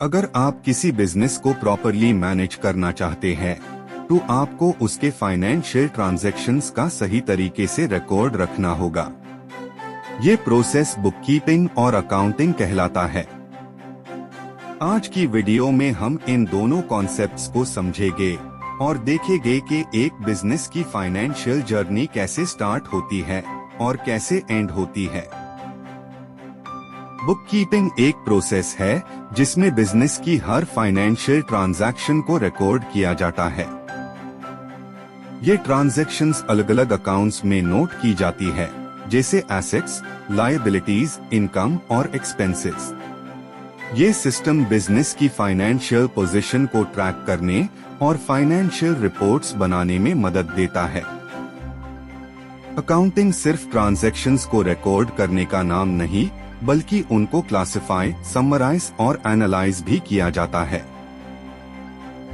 अगर आप किसी बिजनेस को प्रॉपरली मैनेज करना चाहते हैं तो आपको उसके फाइनेंशियल ट्रांजैक्शंस का सही तरीके से रिकॉर्ड रखना होगा। ये प्रोसेस बुककीपिंग और अकाउंटिंग कहलाता है। आज की वीडियो में हम इन दोनों कॉन्सेप्ट्स को समझेंगे और देखेंगे कि एक बिजनेस की फाइनेंशियल जर्नी कैसे स्टार्ट होती है और कैसे एंड होती है। बुककीपिंग एक प्रोसेस है जिसमें बिजनेस की हर फाइनेंशियल ट्रांजैक्शन को रिकॉर्ड किया जाता है। ये ट्रांजैक्शंस अलग अलग अकाउंट्स में नोट की जाती है, जैसे एसेट्स, लायबिलिटीज, इनकम और एक्सपेंसेस। ये सिस्टम बिजनेस की फाइनेंशियल पोजीशन को ट्रैक करने और फाइनेंशियल रिपोर्ट्स बनाने में मदद देता है। अकाउंटिंग सिर्फ ट्रांजैक्शंस को रिकॉर्ड करने का नाम नहीं, बल्कि उनको क्लासिफाई, समराइज और एनालाइज भी किया जाता है।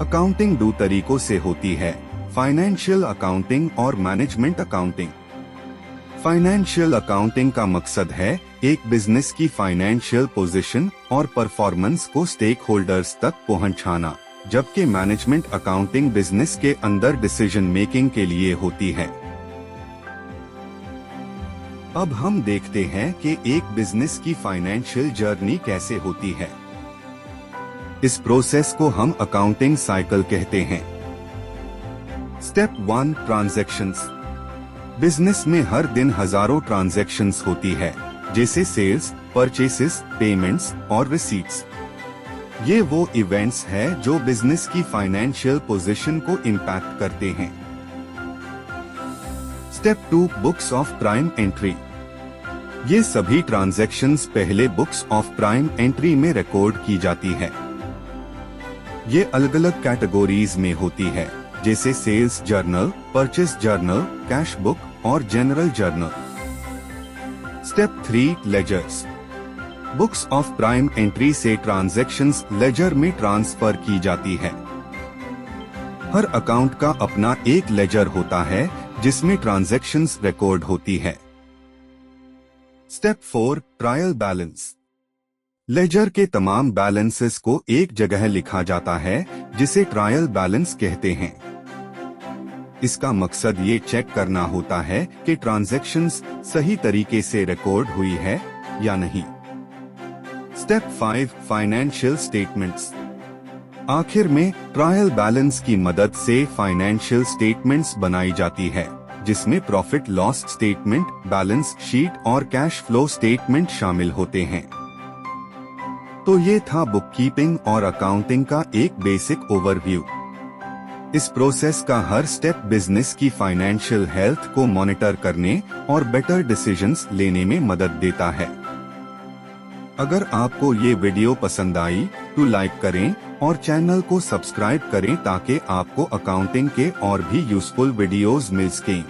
अकाउंटिंग दो तरीकों से होती है, फाइनेंशियल अकाउंटिंग और मैनेजमेंट अकाउंटिंग। फाइनेंशियल अकाउंटिंग का मकसद है एक बिजनेस की फाइनेंशियल पोजीशन और परफॉर्मेंस को स्टेक होल्डर्स तक पहुंचाना, जबकि मैनेजमेंट अकाउंटिंग बिजनेस के अंदर डिसीजन मेकिंग के लिए होती है। अब हम देखते हैं कि एक बिजनेस की फाइनेंशियल जर्नी कैसे होती है। इस प्रोसेस को हम अकाउंटिंग साइकिल कहते हैं। Step 1, transactions. बिजनेस में हर दिन हजारों ट्रांजैक्शंस होती है, जैसे सेल्स, परचेसेस, पेमेंट्स और रिसीट्स। ये वो इवेंट्स हैं जो बिजनेस की फाइनेंशियल पोजीशन को इम्पैक्ट करते हैं। Step 2, books of prime entry. ये सभी ट्रांजैक्शंस पहले बुक्स ऑफ प्राइम एंट्री में रिकॉर्ड की जाती है। ये अलग अलग कैटेगरीज में होती है, जैसे sales journal, purchase journal, cash book और general journal. Step 3, ledgers. Books of prime entry से ट्रांजैक्शंस लेजर में ट्रांसफर की जाती है। हर अकाउंट का अपना एक लेजर होता है जिसमें ट्रांजैक्शंस रिकॉर्ड होती है। Step 4, trial balance. लेजर के तमाम बैलेंसेस को एक जगह लिखा जाता है, जिसे ट्रायल बैलेंस कहते हैं। इसका मकसद ये चेक करना होता है कि ट्रांजैक्शंस सही तरीके से रिकॉर्ड हुई है या नहीं। Step 5, financial statements. आखिर में ट्रायल बैलेंस की मदद से फाइनेंशियल स्टेटमेंट्स बनाई जाती है, जिसमें profit loss statement, balance sheet और कैश फ्लो स्टेटमेंट शामिल होते हैं। तो ये था बुककीपिंग और अकाउंटिंग का एक बेसिक ओवरव्यू। इस प्रोसेस का हर स्टेप बिजनेस की फाइनेंशियल हेल्थ को मॉनिटर करने और बेटर डिसीजंस लेने में मदद देता है। अगर आपको ये वीडियो पसंद आई तो लाइक करें और चैनल को सब्सक्राइब करें ताकि आपको अकाउंटिंग के और भी यूजफुल वीडियोस मिल सकें।